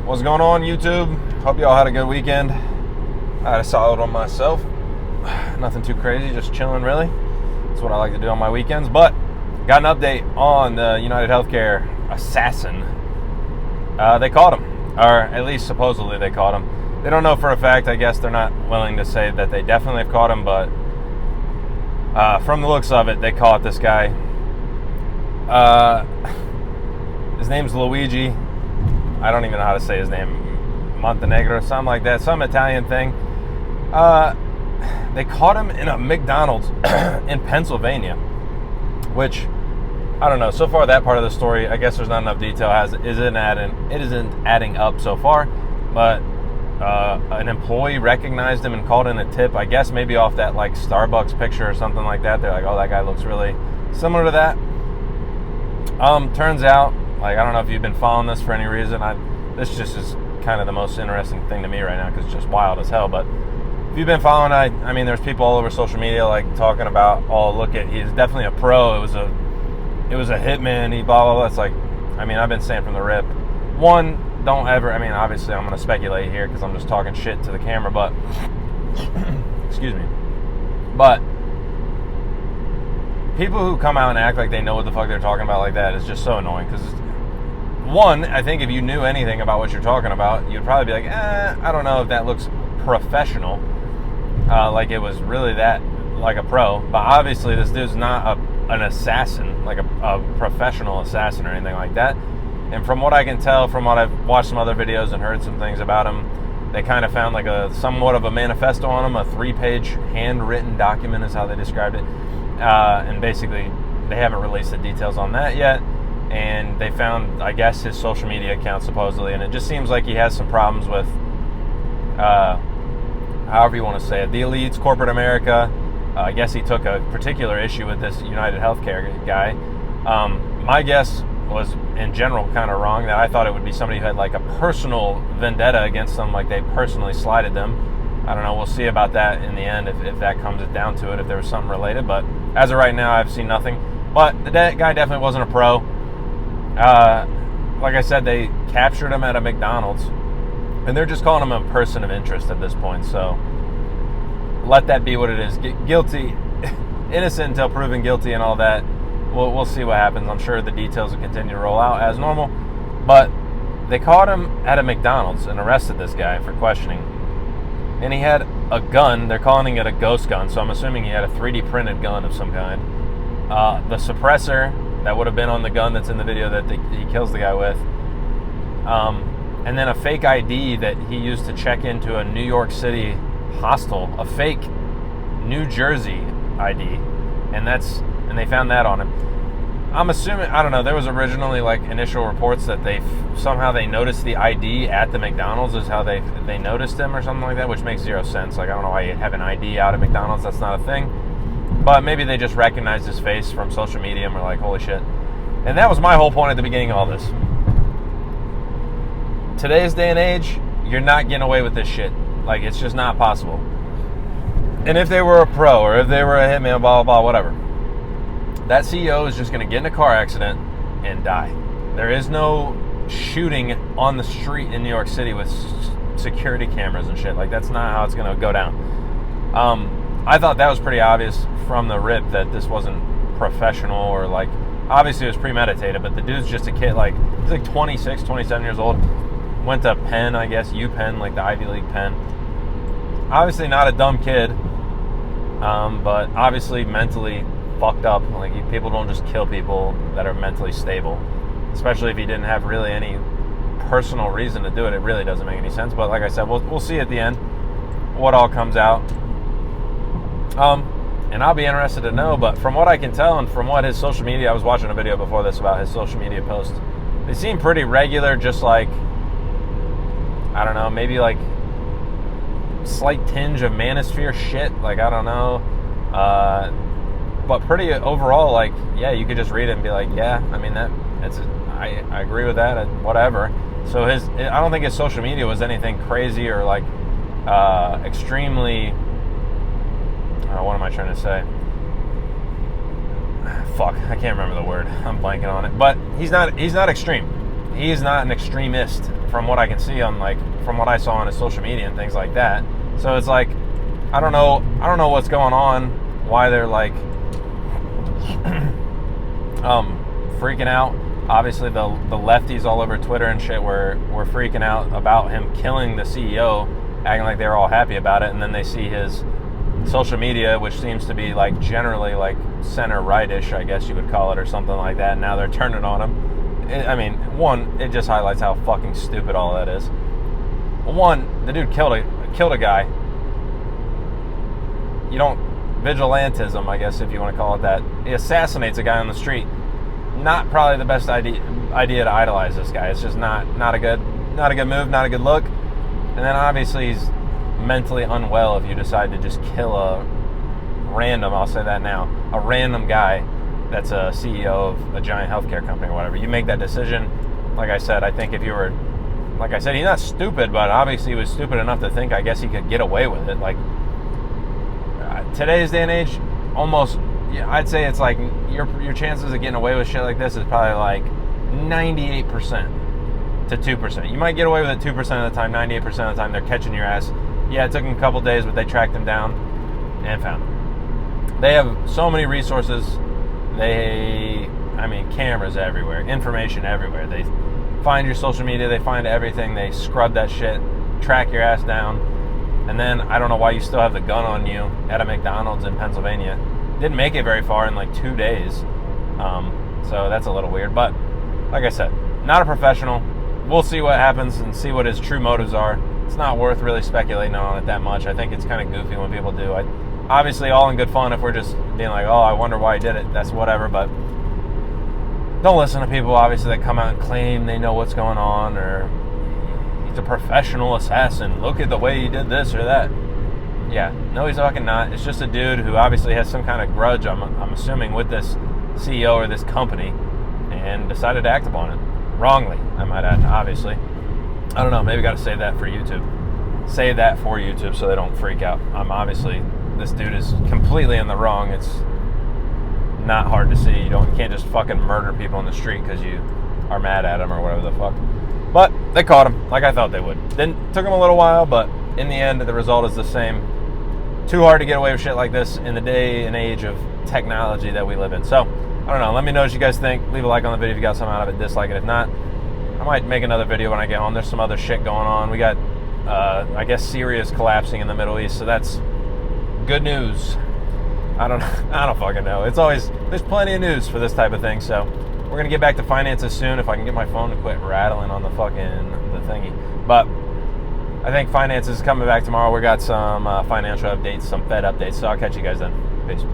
What's going on, YouTube? Hope y'all had a good weekend. I had a solid one myself. Nothing too crazy, just chilling really. That's what I like to do on my weekends. But got an update on the United Healthcare assassin. They caught him, or at least supposedly they caught him. They don't know for a fact. I guess they're not willing to say that they definitely have caught him, but from the looks of it, they caught this guy. His name's Luigi. I don't even know how to say his name. Montenegro, something like that. Some Italian thing. They caught him in a McDonald's in Pennsylvania, which, I don't know. So far, that part of the story, I guess there's not enough detail. It isn't adding up so far. But an employee recognized him and called in a tip. I guess maybe off that like Starbucks picture or something like that. They're like, oh, that guy looks really similar to that. Turns out, like, I don't know if you've been following this for any reason. This just is kind of the most interesting thing to me right now because it's just wild as hell. But if you've been following, I mean, there's people all over social media like talking about, oh, look at, he's definitely a pro. It was a hitman. He blah blah blah. It's like, I mean, I've been saying from the rip. One, don't ever. I mean, obviously, I'm going to speculate here because I'm just talking shit to the camera. But excuse me. But people who come out and act like they know what the fuck they're talking about like that is just so annoying. Because one, I think if you knew anything about what you're talking about, you'd probably be like, I don't know if that looks professional. Like it was really that, like a pro. But obviously this dude's not an assassin, like a professional assassin or anything like that. And from what I can tell, from what I've watched some other videos and heard some things about him, they kind of found like somewhat of a manifesto on him, a 3-page handwritten document is how they described it. And basically they haven't released the details on that yet. And they found, I guess, his social media account supposedly, and it just seems like he has some problems with, however you want to say it, the elites, corporate America. I guess he took a particular issue with this United Healthcare guy. My guess was, in general, kind of wrong, that I thought it would be somebody who had like a personal vendetta against them, like they personally slighted them. I don't know, we'll see about that in the end, if that comes down to it, if there was something related. But as of right now, I've seen nothing. But the guy definitely wasn't a pro. Like I said, they captured him at a McDonald's, and they're just calling him a person of interest at this point. So let that be what it is. Guilty, innocent until proven guilty, and all that. We'll see what happens. I'm sure the details will continue to roll out as normal. But they caught him at a McDonald's and arrested this guy for questioning. And he had a gun. They're calling it a ghost gun, so I'm assuming he had a 3D printed gun of some kind. The suppressor that would have been on the gun that's in the video that he kills the guy with. And then a fake ID that he used to check into a New York City hostel. A fake New Jersey ID. And they found that on him. I'm assuming, I don't know, there was originally like initial reports that somehow they noticed the ID at the McDonald's is how they noticed him or something like that, which makes zero sense. Like, I don't know why you have an ID out at McDonald's. That's not a thing. But maybe they just recognized his face from social media and were like, holy shit. And that was my whole point at the beginning of all this. Today's day and age, you're not getting away with this shit. Like, it's just not possible. And if they were a pro or if they were a hitman, blah, blah, blah, whatever, that CEO is just going to get in a car accident and die. There is no shooting on the street in New York City with security cameras and shit. Like, that's not how it's going to go down. I thought that was pretty obvious from the rip that this wasn't professional or like, obviously it was premeditated, but the dude's just a kid, like, he's like 26, 27 years old, went to Penn, I guess, UPenn, like the Ivy League Penn. Obviously not a dumb kid, but obviously mentally fucked up. Like, people don't just kill people that are mentally stable, especially if he didn't have really any personal reason to do it. It really doesn't make any sense, but like I said, we'll see at the end what all comes out. And I'll be interested to know, but from what I can tell and from what his social media, I was watching a video before this about his social media posts, they seem pretty regular, just like, I don't know, maybe like slight tinge of manosphere shit, like, I don't know, but pretty overall, like, yeah, you could just read it and be like, yeah, I mean, I agree with that, and whatever. So I don't think his social media was anything crazy or like extremely, what am I trying to say? Fuck, I can't remember the word. I'm blanking on it. But he's not extreme. he's not an extremist from what I can see on from what I saw on his social media and things like that. So it's like, I don't know what's going on, why they're freaking out. Obviously the lefties all over Twitter and shit were freaking out about him killing the CEO, acting like they were all happy about it, and then they see his social media, which seems to be generally center right-ish, I guess you would call it, or something like that, and now they're turning on him. It just highlights how fucking stupid all that is. The dude killed a guy. Vigilantism, I guess, if you want to call it that. He assassinates a guy on the street. Not probably the best idea to idolize this guy. It's just not a good move, not a good look. And then obviously he's mentally unwell if you decide to just kill a random guy that's a CEO of a giant healthcare company or whatever. You make that decision. Like I said, I think if you were, he's not stupid, but obviously he was stupid enough to think, I guess he could get away with it. Today's day and age, almost, I'd say it's your chances of getting away with shit like this is probably 98% to 2%. You might get away with it 2% of the time, 98% of the time they're catching your ass. Yeah, it took them a couple days, but they tracked him down and found him. They have so many resources. Cameras everywhere, information everywhere. They find your social media, they find everything, they scrub that shit, track your ass down, and then I don't know why you still have the gun on you at a McDonald's in Pennsylvania. Didn't make it very far in 2 days, so that's a little weird, but like I said, not a professional. We'll see what happens and see what his true motives are. It's not worth really speculating on it that much. I think it's kind of goofy when people do. Obviously, all in good fun if we're just being oh, I wonder why he did it. That's whatever, but don't listen to people, obviously, that come out and claim they know what's going on, or he's a professional assassin. Look at the way he did this or that. Yeah, no, he's fucking not. It's just a dude who obviously has some kind of grudge, I'm assuming, with this CEO or this company, and decided to act upon it. Wrongly, I might add, obviously. I don't know, maybe got to save that for YouTube. Save that for YouTube so they don't freak out. Obviously, this dude is completely in the wrong. It's not hard to see. You can't just fucking murder people in the street because you are mad at them or whatever the fuck. But they caught him, like I thought they would. Took him a little while, but in the end, the result is the same. Too hard to get away with shit like this in the day and age of technology that we live in. So, I don't know. Let me know what you guys think. Leave a like on the video if you got something out of it. Dislike it if not. I might make another video when I get home. There's some other shit going on. We got, I guess, Syria's collapsing in the Middle East, so that's good news. I don't fucking know. There's plenty of news for this type of thing, so we're going to get back to finances soon if I can get my phone to quit rattling on the thingy. But I think finances is coming back tomorrow. We got some financial updates, some Fed updates, so I'll catch you guys then. Peace.